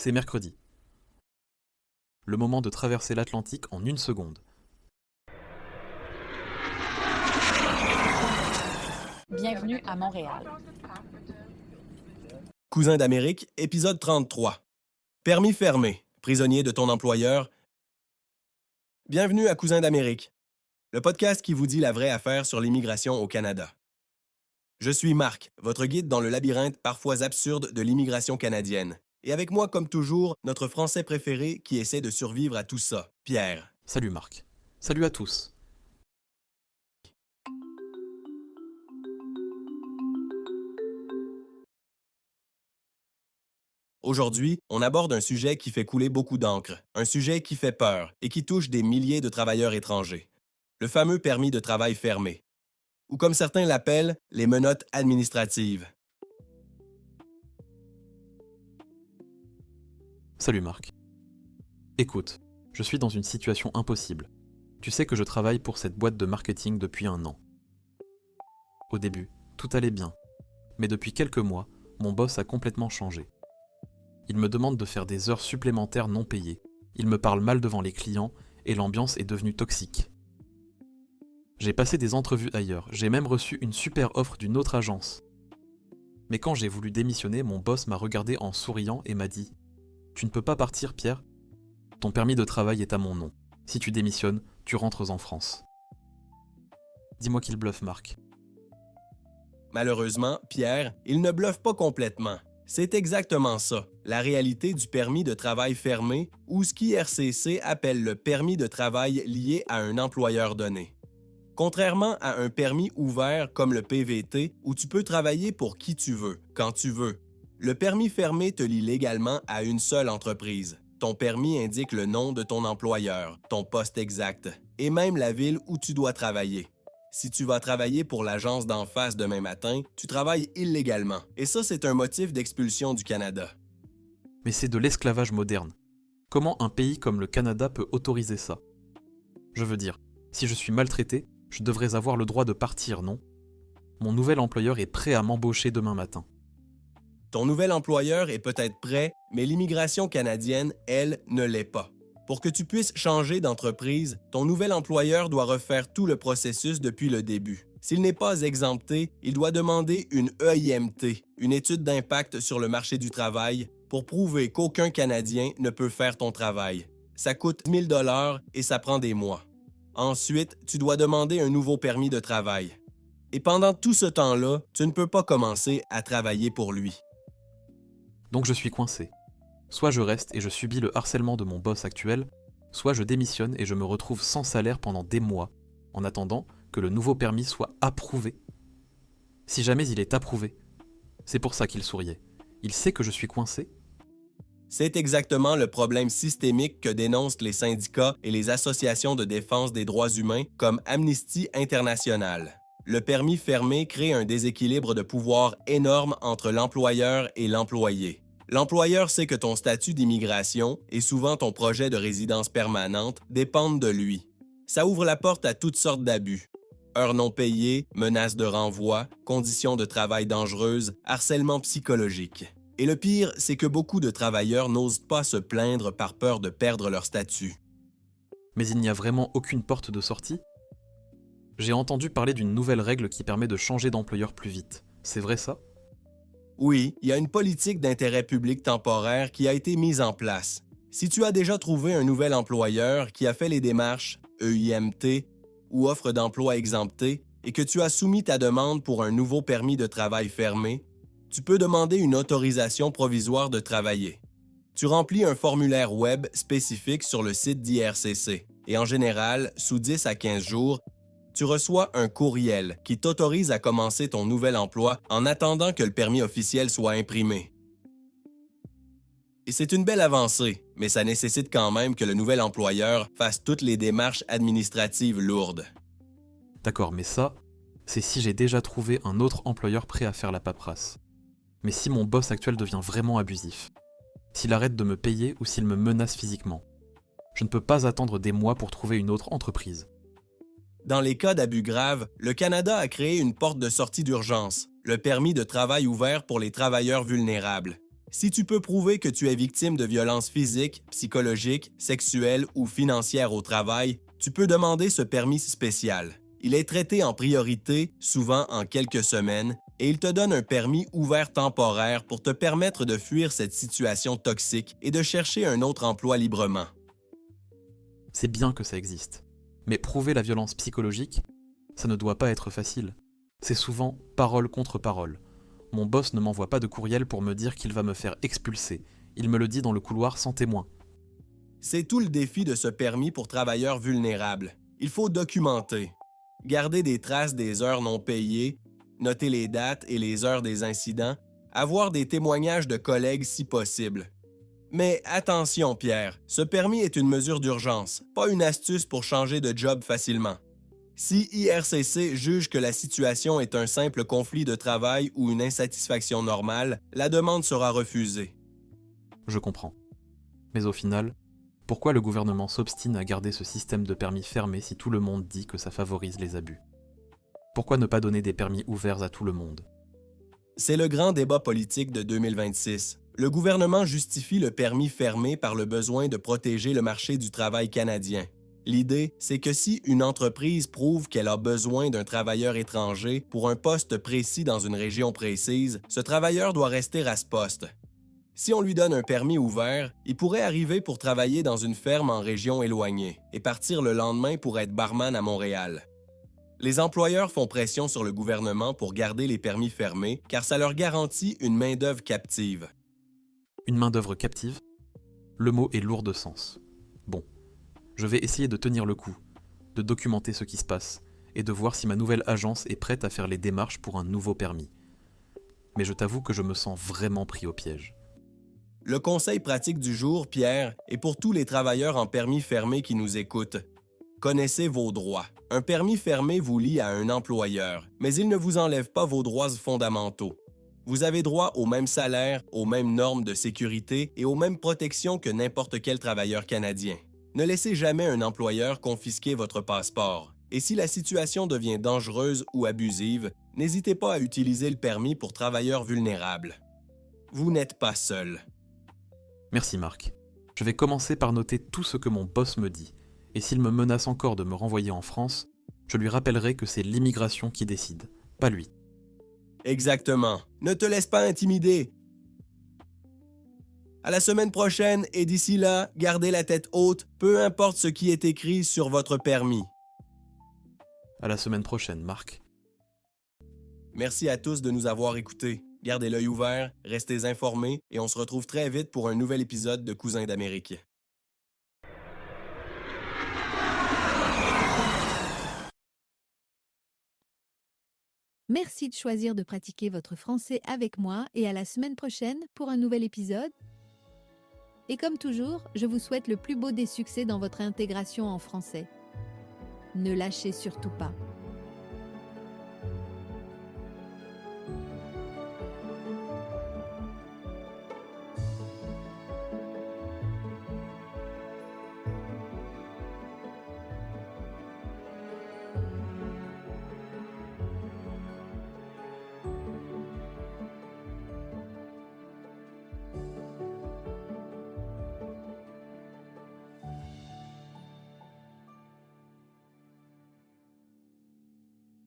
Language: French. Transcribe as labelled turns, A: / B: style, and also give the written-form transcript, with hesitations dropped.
A: C'est mercredi. Le moment de traverser l'Atlantique en 1 seconde.
B: Bienvenue à Montréal.
C: Cousins d'Amérique, épisode 33. Permis fermé, prisonnier de ton employeur. Bienvenue à Cousins d'Amérique, le podcast qui vous dit la vraie affaire sur l'immigration au Canada. Je suis Marc, votre guide dans le labyrinthe parfois absurde de l'immigration canadienne. Et avec moi, comme toujours, notre Français préféré qui essaie de survivre à tout ça, Pierre.
A: Salut Marc. Salut à tous.
C: Aujourd'hui, on aborde un sujet qui fait couler beaucoup d'encre, un sujet qui fait peur et qui touche des milliers de travailleurs étrangers. Le fameux permis de travail fermé, ou comme certains l'appellent, les menottes administratives.
A: Salut Marc. Écoute, je suis dans une situation impossible. Tu sais que je travaille pour cette boîte de marketing depuis 1 an. Au début, tout allait bien. Mais depuis quelques mois, mon boss a complètement changé. Il me demande de faire des heures supplémentaires non payées. Il me parle mal devant les clients et l'ambiance est devenue toxique. J'ai passé des entrevues ailleurs, j'ai même reçu une super offre d'une autre agence. Mais quand j'ai voulu démissionner, mon boss m'a regardé en souriant et m'a dit « Tu ne peux pas partir, Pierre. Ton permis de travail est à mon nom. Si tu démissionnes, tu rentres en France. » Dis-moi qu'il bluffe, Marc.
C: Malheureusement, Pierre, il ne bluffe pas complètement. C'est exactement ça, la réalité du permis de travail fermé ou ce qu'IRCC appelle le permis de travail lié à un employeur donné. Contrairement à un permis ouvert comme le PVT où tu peux travailler pour qui tu veux, quand tu veux, le permis fermé te lie légalement à une seule entreprise. Ton permis indique le nom de ton employeur, ton poste exact et même la ville où tu dois travailler. Si tu vas travailler pour l'agence d'en face demain matin, tu travailles illégalement. Et ça, c'est un motif d'expulsion du Canada.
A: Mais c'est de l'esclavage moderne. Comment un pays comme le Canada peut autoriser ça? Je veux dire, si je suis maltraité, je devrais avoir le droit de partir, non? Mon nouvel employeur est prêt à m'embaucher demain matin.
C: Ton nouvel employeur est peut-être prêt, mais l'immigration canadienne, elle, ne l'est pas. Pour que tu puisses changer d'entreprise, ton nouvel employeur doit refaire tout le processus depuis le début. S'il n'est pas exempté, il doit demander une EIMT, une étude d'impact sur le marché du travail, pour prouver qu'aucun Canadien ne peut faire ton travail. Ça coûte 1 000 $ et ça prend des mois. Ensuite, tu dois demander un nouveau permis de travail. Et pendant tout ce temps-là, tu ne peux pas commencer à travailler pour lui.
A: Donc je suis coincé. Soit je reste et je subis le harcèlement de mon boss actuel, soit je démissionne et je me retrouve sans salaire pendant des mois, en attendant que le nouveau permis soit approuvé. Si jamais il est approuvé, c'est pour ça qu'il souriait. Il sait que je suis coincé.
C: C'est exactement le problème systémique que dénoncent les syndicats et les associations de défense des droits humains comme Amnesty International. Le permis fermé crée un déséquilibre de pouvoir énorme entre l'employeur et l'employé. L'employeur sait que ton statut d'immigration et souvent ton projet de résidence permanente dépendent de lui. Ça ouvre la porte à toutes sortes d'abus. Heures non payées, menaces de renvoi, conditions de travail dangereuses, harcèlement psychologique. Et le pire, c'est que beaucoup de travailleurs n'osent pas se plaindre par peur de perdre leur statut.
A: Mais il n'y a vraiment aucune porte de sortie? J'ai entendu parler d'une nouvelle règle qui permet de changer d'employeur plus vite. C'est vrai ça?
C: Oui, il y a une politique d'intérêt public temporaire qui a été mise en place. Si tu as déjà trouvé un nouvel employeur qui a fait les démarches EIMT ou offre d'emploi exemptée et que tu as soumis ta demande pour un nouveau permis de travail fermé, tu peux demander une autorisation provisoire de travailler. Tu remplis un formulaire web spécifique sur le site d'IRCC et en général, sous 10 à 15 jours, tu reçois un courriel qui t'autorise à commencer ton nouvel emploi en attendant que le permis officiel soit imprimé. Et c'est une belle avancée, mais ça nécessite quand même que le nouvel employeur fasse toutes les démarches administratives lourdes.
A: D'accord, mais ça, c'est si j'ai déjà trouvé un autre employeur prêt à faire la paperasse. Mais si mon boss actuel devient vraiment abusif, s'il arrête de me payer ou s'il me menace physiquement, je ne peux pas attendre des mois pour trouver une autre entreprise.
C: Dans les cas d'abus graves, le Canada a créé une porte de sortie d'urgence, le permis de travail ouvert pour les travailleurs vulnérables. Si tu peux prouver que tu es victime de violences physiques, psychologiques, sexuelles ou financières au travail, tu peux demander ce permis spécial. Il est traité en priorité, souvent en quelques semaines, et il te donne un permis ouvert temporaire pour te permettre de fuir cette situation toxique et de chercher un autre emploi librement.
A: C'est bien que ça existe. Mais prouver la violence psychologique, ça ne doit pas être facile. C'est souvent parole contre parole. Mon boss ne m'envoie pas de courriel pour me dire qu'il va me faire expulser. Il me le dit dans le couloir sans témoin.
C: C'est tout le défi de ce permis pour travailleurs vulnérables. Il faut documenter. Garder des traces des heures non payées, noter les dates et les heures des incidents, avoir des témoignages de collègues si possible. Mais attention, Pierre, ce permis est une mesure d'urgence, pas une astuce pour changer de job facilement. Si IRCC juge que la situation est un simple conflit de travail ou une insatisfaction normale, la demande sera refusée.
A: Je comprends. Mais au final, pourquoi le gouvernement s'obstine à garder ce système de permis fermé si tout le monde dit que ça favorise les abus? Pourquoi ne pas donner des permis ouverts à tout le monde?
C: C'est le grand débat politique de 2026. Le gouvernement justifie le permis fermé par le besoin de protéger le marché du travail canadien. L'idée, c'est que si une entreprise prouve qu'elle a besoin d'un travailleur étranger pour un poste précis dans une région précise, ce travailleur doit rester à ce poste. Si on lui donne un permis ouvert, il pourrait arriver pour travailler dans une ferme en région éloignée et partir le lendemain pour être barman à Montréal. Les employeurs font pression sur le gouvernement pour garder les permis fermés car ça leur garantit une main-d'œuvre captive.
A: Une main-d'œuvre captive? Le mot est lourd de sens. Bon, je vais essayer de tenir le coup, de documenter ce qui se passe et de voir si ma nouvelle agence est prête à faire les démarches pour un nouveau permis. Mais je t'avoue que je me sens vraiment pris au piège.
C: Le conseil pratique du jour, Pierre, est pour tous les travailleurs en permis fermé qui nous écoutent. Connaissez vos droits. Un permis fermé vous lie à un employeur, mais il ne vous enlève pas vos droits fondamentaux. Vous avez droit au même salaire, aux mêmes normes de sécurité et aux mêmes protections que n'importe quel travailleur canadien. Ne laissez jamais un employeur confisquer votre passeport. Et si la situation devient dangereuse ou abusive, n'hésitez pas à utiliser le permis pour travailleurs vulnérables. Vous n'êtes pas seul.
A: Merci Marc. Je vais commencer par noter tout ce que mon boss me dit, et s'il me menace encore de me renvoyer en France, je lui rappellerai que c'est l'immigration qui décide, pas lui.
C: Exactement. Ne te laisse pas intimider. À la semaine prochaine et d'ici là, gardez la tête haute, peu importe ce qui est écrit sur votre permis.
A: À la semaine prochaine, Marc.
C: Merci à tous de nous avoir écoutés. Gardez l'œil ouvert, restez informés et on se retrouve très vite pour un nouvel épisode de Cousins d'Amérique.
D: Merci de choisir de pratiquer votre français avec moi et à la semaine prochaine pour un nouvel épisode. Et comme toujours, je vous souhaite le plus beau des succès dans votre intégration en français. Ne lâchez surtout pas.